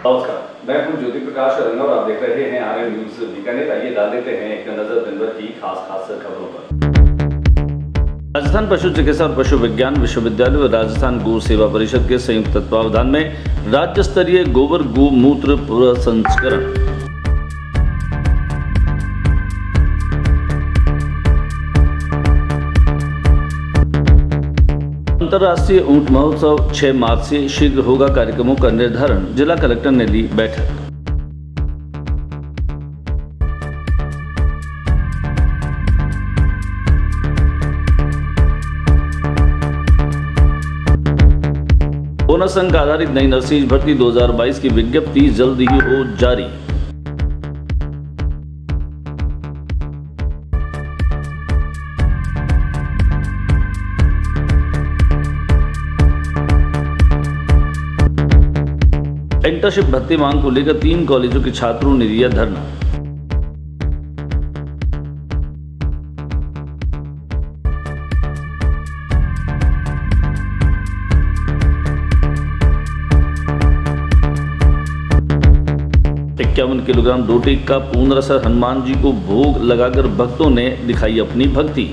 नमस्कार, मैं हूं ज्योति प्रकाश रंगा और आप देख रहे हैं आरएन न्यूज बीकानेर। आइए डाल देते हैं एक नजर दिन भर की खास खबरों पर। राजस्थान पशु चिकित्सा और पशु विज्ञान विश्वविद्यालय व राजस्थान गौ सेवा परिषद के संयुक्त तत्वावधान में राज्य स्तरीय गोबर गौ मूत्र प्रसंस्करण अंतर्राष्ट्रीय ऊंट महोत्सव 6 मार्च से शीघ्र होगा। कार्यक्रमों का निर्धारण जिला कलेक्टर ने ली बैठक। बोनस अंक आधारित नई नर्सिंग भर्ती 2022 की विज्ञप्ति जल्द ही हो जारी। इंटर्नशिप भत्ते मांग को लेकर 3 कॉलेजों के छात्रों ने दिया धरना। इक्यावन किलोग्राम रोटी का पूर्णरसर हनुमान जी को भोग लगाकर भक्तों ने दिखाई अपनी भक्ति।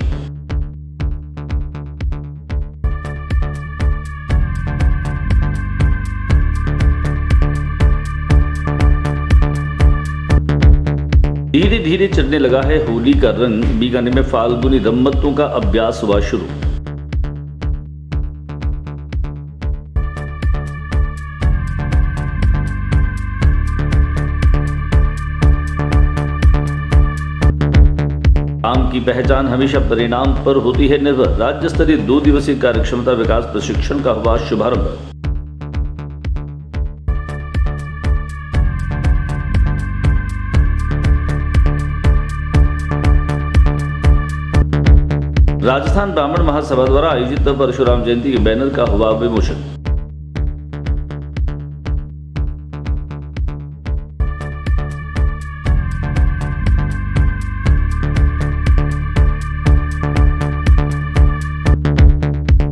धीरे धीरे चढ़ने लगा है होली का रंग। बीकानेर में फाल्गुनी रम्मतों का अभ्यास हुआ शुरू। काम की पहचान हमेशा परिणाम पर होती है निर्भर। राज्य स्तरीय 2 दिवसीय कार्यक्षमता विकास प्रशिक्षण का हुआ शुभारंभ। राजस्थान ब्राह्मण महासभा द्वारा आयोजित परशुराम जयंती के बैनर का हुआ विमोचन।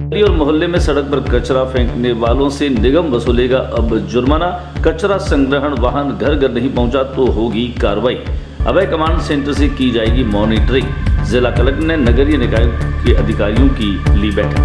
गली और मोहल्ले में सड़क पर कचरा फेंकने वालों से निगम वसूलेगा अब जुर्माना। कचरा संग्रहण वाहन घर घर नहीं पहुंचा तो होगी कार्रवाई। अभय कमांड सेंटर से की जाएगी मॉनिटरिंग। जिला कलेक्टर ने नगरीय निकाय के अधिकारियों की ली बैठक।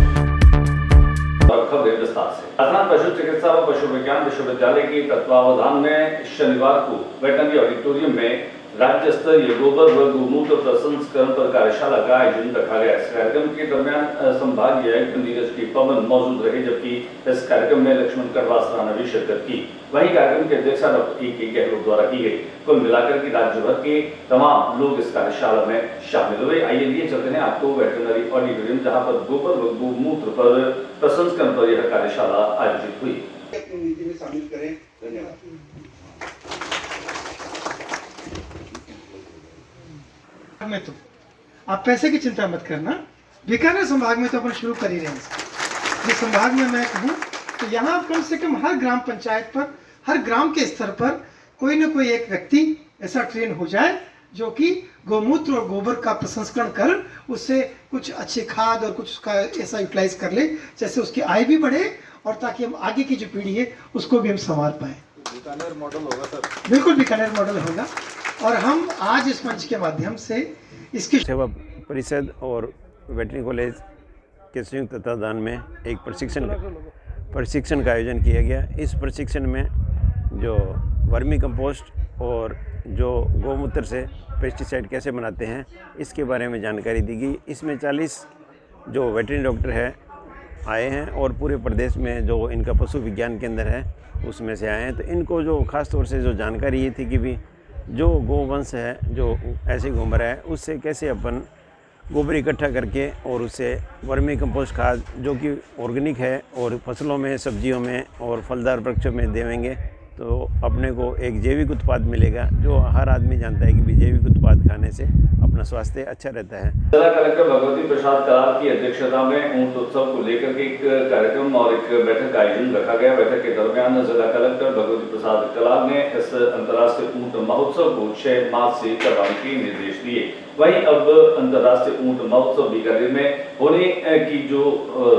खबरें विस्तार से। राजस्थान पशु चिकित्सा व पशु विज्ञान विश्वविद्यालय के तत्वावधान में शनिवार को वेटनरी ऑडिटोरियम में राज्य स्तरीय गोबर व गौमूत्र प्रसंस्करण पर कार्यशाला का आयोजन रखा गया। इस कार्यक्रम के दरमियान संभागीय आयुक्त नीरज के पवन मौजूद रहे, जबकि इस कार्यक्रम में लक्ष्मण करवासरा ने भी शिरकत की। वहीं कार्यक्रम की अध्यक्षता डॉक्टर ए.के. गहलोत द्वारा की गई। कुल मिलाकर के राज्य भर के तमाम लोग इस कार्यशाला में शामिल हुए। आइए लिए चलते हैं आपको वेटरनरी ऑडिटोरियम, जहाँ पर गोबर व गौमूत्र पर प्रसंस्करण पर यह कार्यशाला आयोजित हुई। में तो आप पैसे की चिंता मत करना। बीकानेर संभाग में तो अपन शुरू कर ही रहे हैं। इस संभाग में मैं कहूँ तो यहाँ कम से कम हर ग्राम पंचायत पर, हर ग्राम के स्तर पर कोई न कोई एक व्यक्ति ऐसा ट्रेन हो जाए जो कि गौमूत्र और गोबर का प्रसंस्करण कर उससे कुछ अच्छी खाद और कुछ उसका ऐसा यूटिलाइज कर ले, जैसे उसकी आय भी बढ़े और ताकि हम आगे की जो पीढ़ी है उसको भी हम संवार पाए। बीकानेर मॉडल होगा सर। बिल्कुल बीकानेर मॉडल होगा। और हम आज इस मंच के माध्यम से इसकी सेवा परिषद और वेटरनरी कॉलेज के संयुक्त तत्वावधान में एक प्रशिक्षण का आयोजन किया गया। इस प्रशिक्षण में जो वर्मी कंपोस्ट और जो गौमूत्र से पेस्टिसाइड कैसे बनाते हैं इसके बारे में जानकारी दी गई। इसमें 40 जो वेटरनरी डॉक्टर है आए हैं और पूरे प्रदेश में जो इनका पशु विज्ञान केंद्र है उसमें से आए हैं। तो इनको जो खास तौर से जो जानकारी ये थी कि भी जो गोवंश है, जो ऐसे घूम रहा है, उससे कैसे अपन गोबर इकट्ठा करके और उससे वर्मी कंपोस्ट खाद जो कि ऑर्गेनिक है और फसलों में, सब्जियों में और फलदार वृक्षों में देवेंगे तो अपने को एक जैविक उत्पाद मिलेगा। जो हर आदमी जानता है कि भी जैविक उत्पाद खाने से अपना स्वास्थ्य अच्छा रहता है। जिला कलेक्टर भगवती प्रसाद कलाल की अध्यक्षता में ऊंट उत्सव को लेकर के एक कार्यक्रम और एक बैठक का आयोजन रखा गया। बैठक के दरमियान जिला कलेक्टर भगवती प्रसाद कलाल ने इस अंतर्राष्ट्रीय ऊंट महोत्सव को 6 मार्च से करवाने के निर्देश दिए। वहीं अब अंतर्राष्ट्रीय ऊंट महोत्सव बीकानेर में होने की जो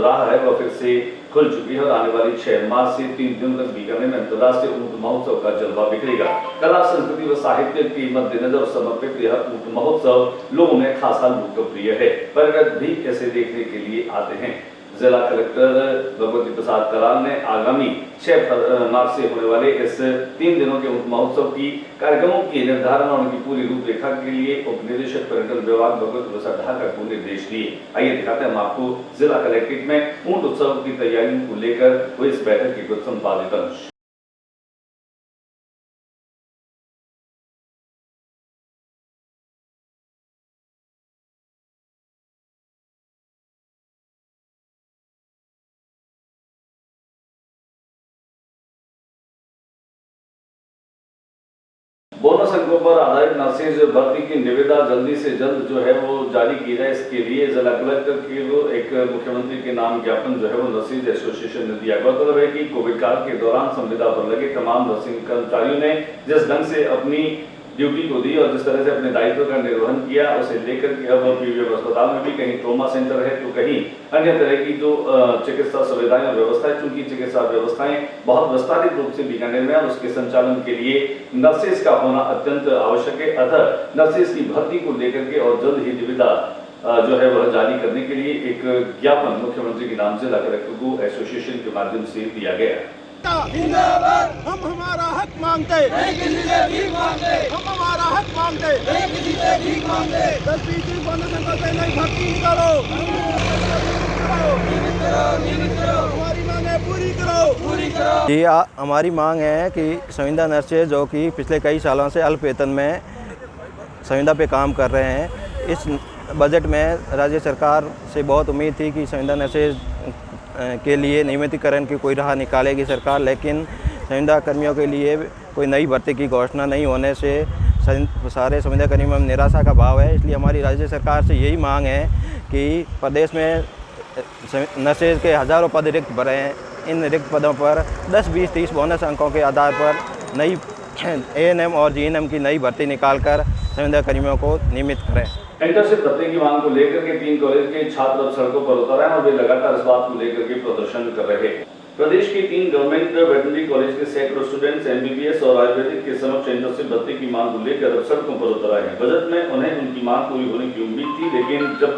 राह है वह फिर से खुल चुकी है और आने वाली 6 मार्च से 3 दिनों तक बीकानेर में अंतर्राष्ट्रीय ऊंट महोत्सव का जलवा बिखरेगा। कला, संस्कृति व साहित्य के मद्देनजर समर्पित यह ऊंट महोत्सव लोगों में खासा लोकप्रिय है। पर्यटक भी इसे देखने के लिए आते हैं। जिला कलेक्टर भगवती प्रसाद कराल ने आगामी 6 मार्च से होने वाले इस 3 दिनों के ऊंट महोत्सव की कार्यक्रमों की निर्धारण और उनकी पूरी रूपरेखा के लिए उप निदेशक पर्यटन विभाग भगवती प्रसाद ढाका को निर्देश दिए। आइए दिखाते हैं हम आपको जिला कलेक्ट्रेट में ऊंट उत्सव की तैयारियों को लेकर हुई इस बैठक के कुछ संपादित अंश। बोनस अंकों पर आधारित नर्सेज भर्ती की निविदा जल्दी से जल्द जो है वो जारी की जाए। इसके लिए जिला कलेक्टर के एक मुख्यमंत्री के नाम ज्ञापन जो है वो नर्सेज एसोसिएशन ने दिया। गौरतलब है कि कोविड काल के दौरान संविदा पर लगे तमाम नर्सिंग कर्मचारियों ने जिस ढंग से अपनी ड्यूटी को दी और जिस तरह से अपने दायित्व का निर्वहन किया, उसे लेकर के अब पीवीएम अस्पताल में भी कहीं ट्रॉमा सेंटर है तो कहीं अन्य तरह की जो चिकित्सा सुविधाएं और व्यवस्थाएं, चूंकि चिकित्सा व्यवस्थाएं बहुत विस्तारित रूप से बीकानेर में और उसके संचालन के लिए नर्सेज का होना अत्यंत आवश्यक है। अतः नर्सेज की भर्ती को लेकर के और जल्द ही निविदा जो है वह जारी करने के लिए एक ज्ञापन मुख्यमंत्री के नाम जिला कलेक्टर को एसोसिएशन के माध्यम से दिया गया। जिंदाबाद। हम हमारा हक मांगते, नहीं किसी से भीख मांगते। हम हमारा हक मांगते, नहीं किसी से भीख मांगते। 10-20 दिन बोनस अंकों से नहीं भर्ती निकालो, हमारी मांगे पूरी करो। जी हमारी मांग है कि संविदा नर्सेज जो कि पिछले कई सालों से अल्प वेतन में संविदा पे काम कर रहे हैं, इस बजट में राज्य सरकार से बहुत उम्मीद थी कि संविदा नर्सेज के लिए नियमितीकरण की कोई राह निकालेगी सरकार, लेकिन संविदा कर्मियों के लिए कोई नई भर्ती की घोषणा नहीं होने से सारे संविदा कर्मियों में निराशा का भाव है। इसलिए हमारी राज्य सरकार से यही मांग है कि प्रदेश में नर्सेज के हज़ारों पद रिक्त भरे हैं, इन रिक्त पदों पर 10, 20, 30 बोनस अंकों के आधार पर नई एएनएम और जीएनएम की नई भर्ती निकालकर संविदा कर्मियों को नियमित करें। इंटर्नशिप भत्ते की मांग को लेकर के 3 कॉलेज के छात्र अब सड़कों पर उतर आए और वे लगातार इस बात को लेकर के प्रदर्शन कर रहे हैं। प्रदेश के 3 गवर्नमेंट वेटरनरी कॉलेज के सैकड़ों स्टूडेंट्स एमबीबीएस और आयुर्वेदिक के समक्ष इंटर्नशिप भत्ते की मांग को लेकर अब सड़कों पर उतर आए हैं। बजट में उन्हें उनकी मांग पूरी होने की उम्मीद थी, लेकिन जब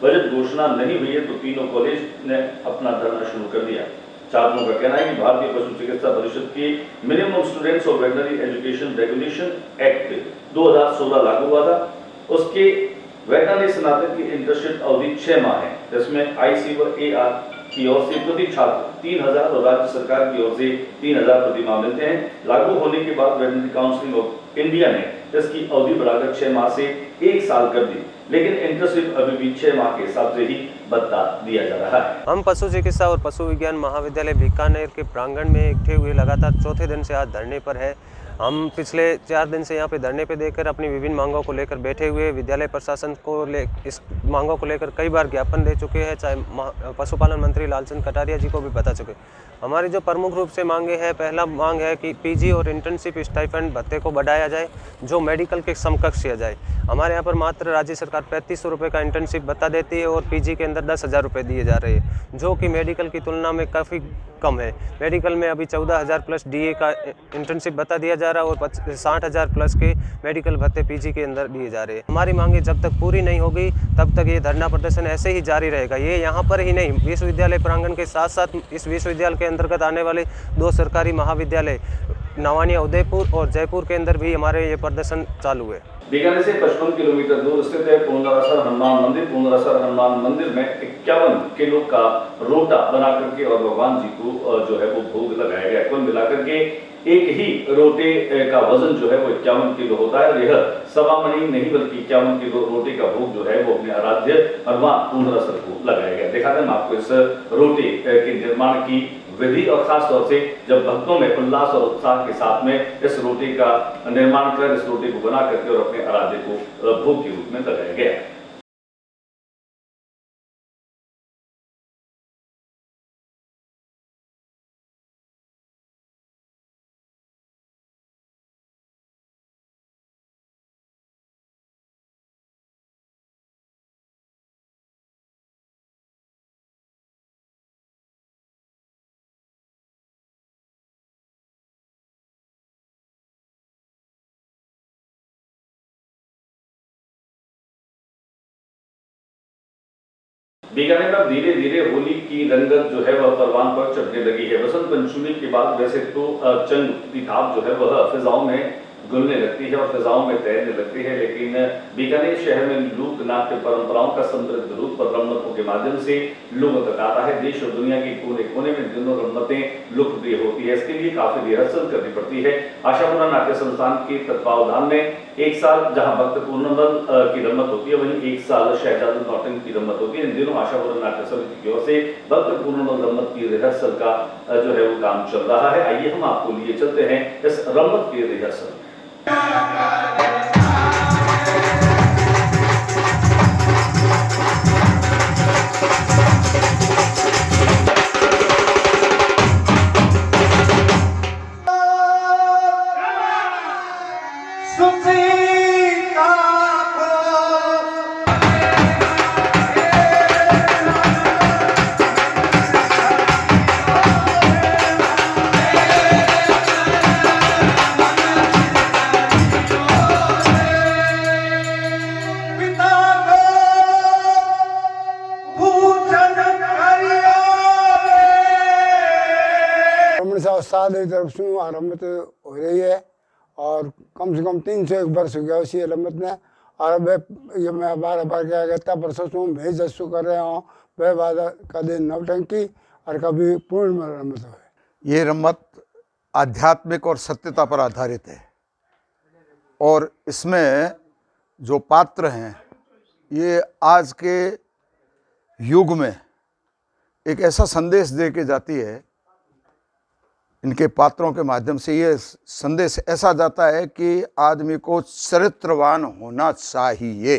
बजट घोषणा नहीं हुई है तो तीनों कॉलेज ने अपना धरना शुरू कर दिया। छात्रों का कहना है कि भारतीय पशु चिकित्सा परिषद के मिनिमम स्टूडेंट्स और वेटरनरी एजुकेशन रेगुलेशन एक्ट 2016 लागू हुआ था। उसके वेटरनरी स्नातक की इंटर्नशिप अवधि 6 माह है, जिसमें आईसी व एआर की ओर से प्रति छात्र 3000 और राज्य सरकार की ओर से 3000 प्रति माह मिलते हैं। लागू होने के बाद वेटरनरी काउंसिल ऑफ इंडिया ने इसकी अवधि बढ़ाकर 6 माह से 1 साल कर दी, लेकिन इंटर्नशिप अभी भी 6 माह के हिसाब से ही भत्ता दिया जा रहा है। हम पशु चिकित्सा और पशु विज्ञान महाविद्यालय बीकानेर के प्रांगण में इकट्ठे हुए लगातार चौथे दिन से आज धरने पर है। हम पिछले 4 दिन से यहाँ पे धरने पे देकर अपनी विभिन्न मांगों को लेकर बैठे हुए, विद्यालय प्रशासन को इस मांगों को लेकर कई बार ज्ञापन दे चुके हैं, चाहे पशुपालन मंत्री लालचंद कटारिया जी को भी बता चुके। हमारी जो प्रमुख रूप से मांगे है, पहला मांग है कि पीजी और इंटर्नशिप स्टाइपेंड भत्ते को बढ़ाया जाए, जो मेडिकल के समकक्ष किया जाए। हमारे यहाँ पर मात्र राज्य सरकार 3500 रुपये का इंटर्नशिप भत्ता देती है और पीजी के अंदर 10,000 रुपये दिए जा रहे हैं, जो कि मेडिकल की तुलना में काफ़ी कम है। मेडिकल में अभी 14,000 प्लस डीए का इंटर्नशिप भत्ता दिया जा रहा है और 60,000 प्लस के मेडिकल भत्ते पीजी के अंदर दिए जा रहे हैं। हमारी मांगे जब तक पूरी नहीं होगी तब तक ये धरना प्रदर्शन ऐसे ही जारी रहेगा। ये यहाँ पर ही नहीं, विश्वविद्यालय प्रांगण के साथ साथ इस विश्वविद्यालय के अंतर्गत आने वाले 2 सरकारी महाविद्यालय नवानिया उदयपुर और जयपुर के अंदर भी हमारे ये प्रदर्शन चालू है। बीकानेर से 55 किलोमीटर दूर स्थित है पुनरासर हनुमान मंदिर। पुनरासर हनुमान मंदिर में 51 किलो का रोटा बना करके और भगवान जी को जो है वो भोग लगाया गया। कुल मिलाकर के एक ही रोटे का वजन जो है वो 51 किलो होता है और यह सवामणि नहीं बल्कि 51 किलो रोटे का भोग जो है वो अपने आराध्य हनुमान पुनरासर को लगाया गया। दिखाते हैं आपको इस रोटे के निर्माण की विधि और खास तौर से जब भक्तों में उल्लास और उत्साह के साथ में इस रोटी का निर्माण कर इस रोटी को बना करके और अपने आराध्य को भोग के रूप में लगाया गया। बीकानेर में धीरे धीरे होली की रंगत जो है वह परवान पर चढ़ने लगी है। बसंत पंचमी के बाद वैसे तो चंग की थाप जो है वह फिजाओं में घुलने लगती है और फिजाओं में तैरने लगती है, लेकिन बीकानेर शहर में लोक नाट्य परंपराओं का समृद्ध रूप पर रमतों के माध्यम से लोगों तक आता है। देश और दुनिया के कोने कोने में दिनों रमतें लोकप्रिय होती है। इसके लिए काफी रिहर्सल करनी पड़ती है। आशापुरा नाट्य संस्थान के तत्वावधान में एक साल जहां भक्त पूर्णबल की रमत होती है, वहीं एक साल शहजाद नौटंकी की रमत होती है। इन दिनों आशापुरा नाट्य समिति की ओर से भक्त पूर्णबल रमत की रिहर्सल का जो है वो काम चल रहा है। आइए हम आपको लिए चलते हैं इस रमत की रिहर्सल। साल तरफ से रमत हो रही है और कम से कम 301 वर्ष हो गया उसी रमत ने। और अब ये मैं बार बार क्या कहता परसों से मैं जस्सू कर रहा हूँ, वह बाद कभी नवटंकी और कभी पूर्ण रमत हो। ये रमत आध्यात्मिक और सत्यता पर आधारित है और इसमें जो पात्र हैं ये आज के युग में एक ऐसा संदेश दे के जाती है। इनके पात्रों के माध्यम से ये संदेश ऐसा जाता है कि आदमी को चरित्रवान होना चाहिए।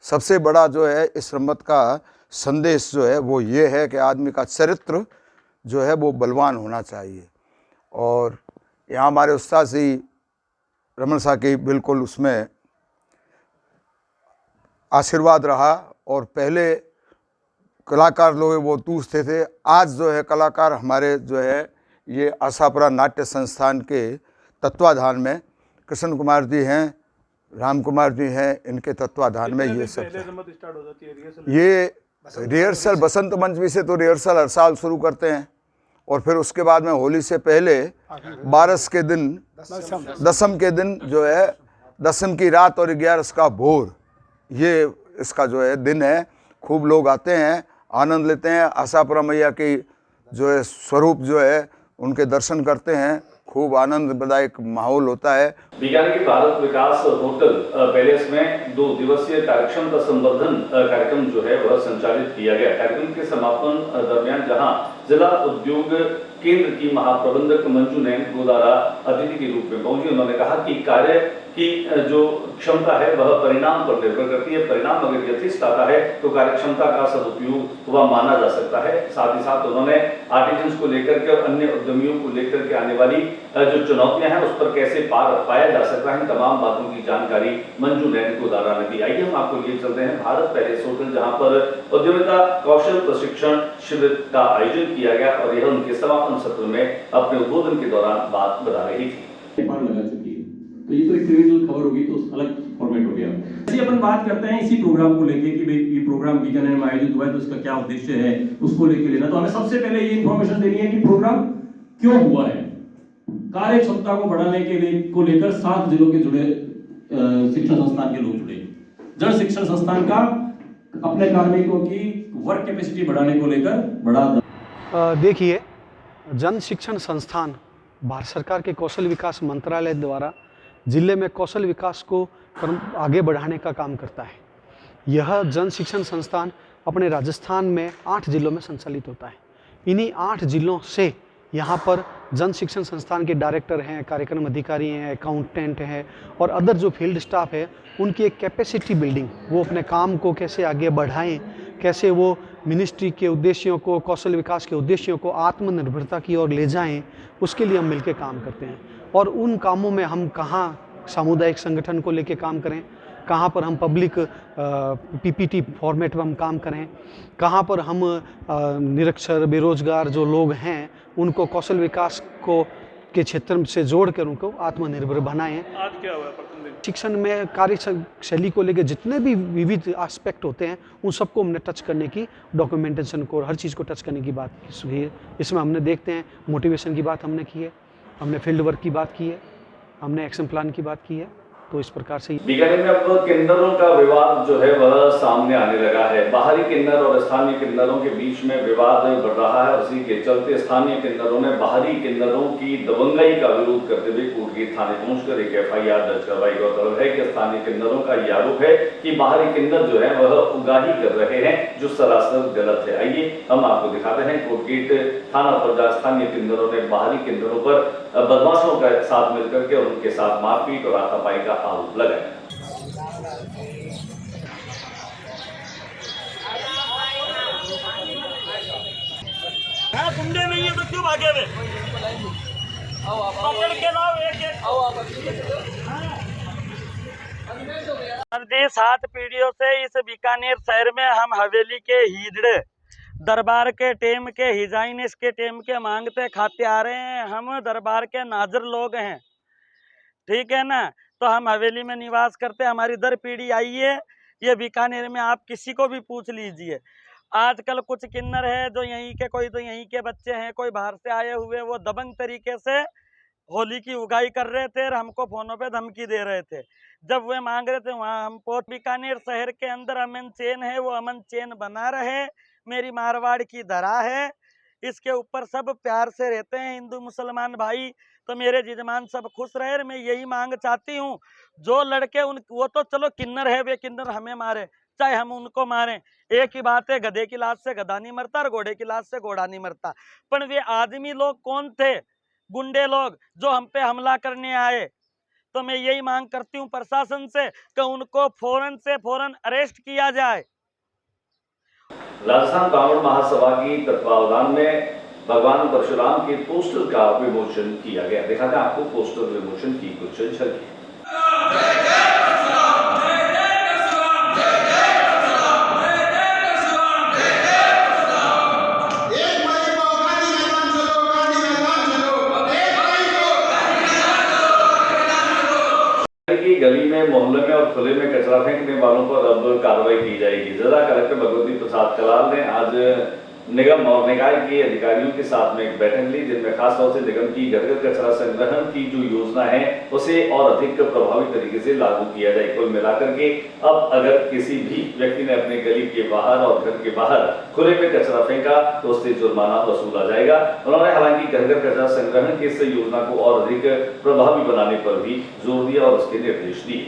सबसे बड़ा जो है इस रमत का संदेश जो है वो ये है कि आदमी का चरित्र जो है वो बलवान होना चाहिए। और यहाँ हमारे उस्ताद जी रमन साहब की बिल्कुल उसमें आशीर्वाद रहा और पहले कलाकार लोग वो दूसरे थे। आज जो है कलाकार हमारे जो है ये आशापुरा नाट्य संस्थान के तत्वाधान में कृष्ण कुमार जी हैं, राम कुमार जी हैं, इनके तत्वाधान में ये सब ये रिहर्सल बसंत पंचमी से तो रिहर्सल हर साल शुरू करते हैं और फिर उसके बाद में होली से पहले 12 के दिन दसम के दिन जो है दसम की रात और 11 का भोर ये इसका जो है दिन है। खूब लोग आते हैं, आनंद लेते हैं, आशापुरा मैया की जो है स्वरूप जो है उनके दर्शन करते हैं। खूब आनंददायक माहौल होता है। बीकानेर के भारत विकास होटल पैलेस में 2 दिवसीय कार्यक्षमता संवर्धन कार्यक्रम जो है वह संचालित किया गया। कार्यक्रम के समापन दरमियान जहां जिला उद्योग केंद्र की महाप्रबंधक मंजू नैन गोदारा अतिथि के रूप में पहुंची, उन्होंने कहा कि कार्य की जो क्षमता है वह परिणाम पर निर्भर करती है। परिणाम अगर यथेष्ट आता है तो कार्य क्षमता का सदुपयोग हुआ माना जा सकता है। साथ ही साथ उन्होंने आर्टिजन्स को लेकर के और अन्य उद्यमियों को लेकर के आने वाली जो चुनौतियां हैं उस पर कैसे पार पाया जा सकता है, इन तमाम बातों की जानकारी मंजू नैन गोदारा ने दी। आइए हम आपको लिए चलते हैं भारत पैलेस होटल, जहां पर उद्यमिता कौशल प्रशिक्षण शिविर का आयोजन किया गया और यह उनके समापन सत्र में अपने उद्बोधन के दौरान बात बता रही थी। तो ये तो एक रिवीजन खबर होगी तो अलग फॉर्मेट हो गया। ऐसे अपन बात करते हैं इसी प्रोग्राम को लेके कि भाई ये प्रोग्राम बीकानेर में आयोजित हुआ है तो इसका क्या उद्देश्य है उसको लेके लेना। तो हमें सबसे पहले ये इन्फॉर्मेशन देनी है कि प्रोग्राम क्यों हुआ है। कार्य क्षमता को बढ़ाने के लिए को लेकर 7 जिलों के जुड़े शिक्षण संस्थान के लोग जुड़े। जन शिक्षण संस्थान का अपने कार्मिकों की वर्क कैपेसिटी बढ़ाने को लेकर बड़ा देखिए, जन शिक्षण संस्थान भारत सरकार के कौशल विकास मंत्रालय द्वारा जिले में कौशल विकास को आगे बढ़ाने का काम करता है। यह जन शिक्षण संस्थान अपने राजस्थान में 8 जिलों में संचालित होता है। इन्हीं 8 जिलों से यहाँ पर जन शिक्षण संस्थान के डायरेक्टर हैं, कार्यक्रम अधिकारी हैं, अकाउंटेंट हैं और अदर जो फील्ड स्टाफ है उनकी एक कैपेसिटी बिल्डिंग, वो अपने काम को कैसे आगे बढ़ाएं, कैसे वो मिनिस्ट्री के उद्देश्यों को, कौशल विकास के उद्देश्यों को आत्मनिर्भरता की ओर ले जाएं, उसके लिए हम मिलकर काम करते हैं। और उन कामों में हम कहाँ सामुदायिक संगठन को लेके काम करें, कहाँ पर हम पब्लिक पीपीटी फॉर्मेट में हम काम करें, कहाँ पर हम निरक्षर बेरोजगार जो लोग हैं उनको कौशल विकास को के क्षेत्र से जोड़कर उनको आत्मनिर्भर बनाएं। आज क्या हुआ प्रथम दिन? शिक्षण में कार्य शैली को लेकर जितने भी विविध एस्पेक्ट होते हैं उन सबको हमने टच करने की, डॉक्यूमेंटेशन को, हर चीज़ को टच करने की बात की है। इसमें हमने देखते हैं मोटिवेशन की बात हमने की है, हमने फील्ड वर्क की बात की है, हमने एक्शन प्लान की बात की है। तो इस प्रकार से बीकानेर में अब किन्नरों का विवाद जो है वह सामने आने लगा है। बाहरी किन्नर और स्थानीय किन्नरों के बीच में विवाद बढ़ रहा है। उसी के चलते स्थानीय किन्नरों ने बाहरी किन्नरों की दबंगई का विरोध करते हुए कोटगीत थाने पहुंचकर एक FIR दर्ज करवाई। गौरतलब है कि स्थानीय किन्नरों का यह आरोप है कि बाहरी किन्नर जो है वह उगाही कर रहे हैं, जो सरासर गलत है। आइए हम आपको दिखाते हैं कोटगीत थाना पर स्थानीय किन्नरों ने बाहरी किन्नरों पर बदमाशों के साथ मिलकर के उनके साथ मारपीट और हाथापाई का आरोप लगाया। गुंडे नहीं है तो क्यों भागे हुए? पकड़ के लाओ एक-एक। 7 पीढ़ियों से इस बीकानेर शहर में हम हवेली के हीजड़े दरबार के टेम के हिजाइनिस के टेम के मांगते खाते आ रहे हैं। हम दरबार के नाजर लोग हैं, ठीक है ना। तो हम हवेली में निवास करते, हमारी दर पीढ़ी आई है। ये बीकानेर में आप किसी को भी पूछ लीजिए। आजकल कुछ किन्नर है जो यहीं के, कोई तो यहीं के बच्चे हैं, कोई बाहर से आए हुए, वो दबंग तरीके से होली की उगाई कर रहे थे और हमको फोनों पे धमकी दे रहे थे। जब वे मांग रहे थे वहाँ हम बीकानेर शहर के अंदर अमन चैन है, वो अमन चैन बना रहे। मेरी मारवाड़ की धरा है, इसके ऊपर सब प्यार से रहते हैं हिंदू मुसलमान भाई। तो मेरे जजमान सब खुश रहे। मैं यही मांग चाहती हूँ, जो लड़के वो तो चलो किन्नर है, वे किन्नर हमें मारे चाहे हम उनको मारें, एक ही बात है। गधे की लाश से गधा नहीं मरता और घोड़े की लाश से घोड़ा नहीं मरता। पर वे आदमी लोग कौन थे? गुंडे लोग जो हम पे हमला करने आए। तो मैं यही मांग करती हूँ प्रशासन से कि उनको फौरन से फौरन अरेस्ट किया जाए। राजस्थान ब्राह्मण महासभा की तत्वावधान में भगवान परशुराम के पोस्टर का विमोचन किया गया। दिखाते हैं आपको पोस्टर विमोचन की कुछ झलकी। की गली में, मोहल्ले में और खुले में कचरा फेंकने वालों पर अब कार्रवाई की जाएगी। जिला कलेक्टर भगवती प्रसाद कलाल ने आज निगम और निकाय के अधिकारियों के साथ में एक बैठक ली, जिनमें खासतौर से निगम की घर घर कचरा संग्रहण की जो योजना है उसे और अधिक प्रभावी तरीके से लागू किया जाए। कुल मिलाकर के अब अगर किसी भी व्यक्ति ने अपने गली के बाहर और घर के बाहर खुले में कचरा फेंका तो उससे जुर्माना वसूला जाएगा। उन्होंने हालांकि घर घर कचरा संग्रहण की इस योजना को और अधिक प्रभावी बनाने पर भी जोर दिया और उसके निर्देश दिए।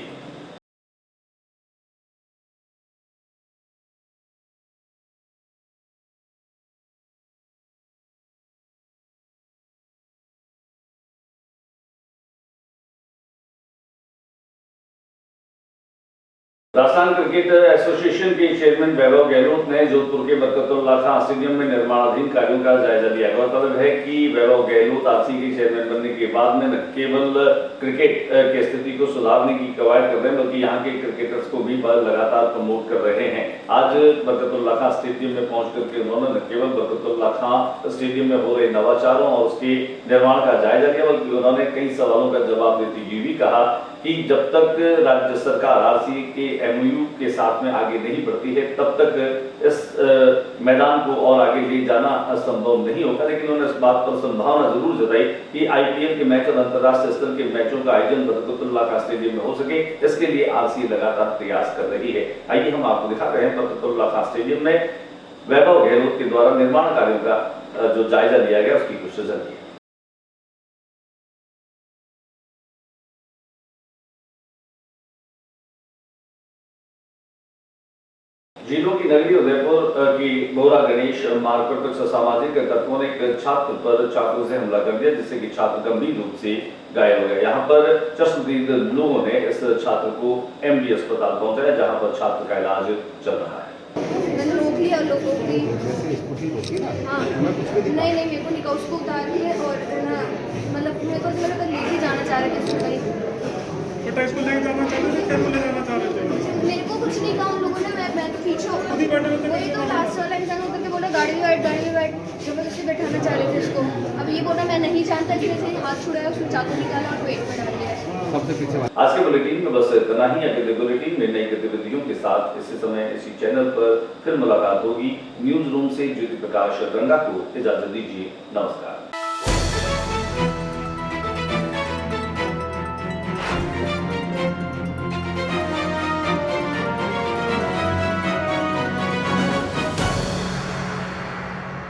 राजस्थान क्रिकेट एसोसिएशन के चेयरमैन वैभव गहलोत ने जोधपुर के बरकतुल्लाह खां स्टेडियम में निर्माणाधीन कार्यों का जायजा लिया। गौरतलब है कि वैभव गहलोत आरसी के चेयरमैन बनने के बाद में न केवल क्रिकेट की स्थिति को सुधारने की कवायद कर रहे हैं, बल्कि यहाँ के क्रिकेटर्स को भी लगातार प्रमोट कर रहे हैं। आज बरकतुल्लाह खां स्टेडियम में पहुंच करके उन्होंने न केवल बरकतुल्लाह खां स्टेडियम में हो रहे नवाचारों और उसके निर्माण का जायजा लिया, बल्कि उन्होंने कई सवालों का जवाब देते हुए भी कहा कि जब तक राज्य सरकार आरसी के MOU के साथ में आगे नहीं बढ़ती है तब तक इस मैदान को और आगे ले जाना असंभव नहीं होगा। लेकिन उन्होंने इस बात पर संभावना जरूर जताई कि IPL के मैच और अंतर्राष्ट्रीय स्तर के मैचों का आयोजन बरकतुल्लाह खां स्टेडियम में हो सके, इसके लिए आरसी लगातार प्रयास कर रही है। आइए हम आपको दिखा रहे हैं बरकतुल्लाह खां स्टेडियम में वैभव गहलोत के द्वारा निर्माण कार्यों का जो जायजा लिया गया उसकी कुछ झलकी। जिलों की नगरी उदयपुर की बोरा गणेश मार्ग पर कुछ असामाजिक तत्वों ने एक छात्र पर चाकू से हमला कर दिया, जिससे कि छात्र गंभीर रूप से घायल हो गया। यहाँ पर चश्मदीद लोगों ने इस छात्र को MD अस्पताल पहुंचाया, जहां पर छात्र का इलाज चल रहा है। मैंने रोक लिया लोगों की। हाँ नहीं मेरे को नहीं, उसको उतार दिए और मतलब मेरे को लेके जाना चाह रहे थे कहीं। स्कूल लेके जाना चाह रहे थे, क्या ले जाना चाह रहे थे? मेरे को कुछ नहीं कहा उन लोगों ने। मैं पीछे वही तो लास्ट वाला इंसान होकर के बोला गाड़ी में बैठ जबरदस्ती बैठाना चाह रहे थे इसको। अब ये बोला मैं नहीं जानता, कि जैसे हाथ छुड़ाया उसने चाकू निकाला और पेट में डाल दिया। आज के बुलेटिन में बस इतना ही। अगले बुलेटिन में नई गतिविधियों के साथ इसी समय इसी चैनल पर फिर मुलाकात होगी। न्यूज रूम से ज्योति प्रकाश रंगा को इजाजत दीजिए। नमस्कार।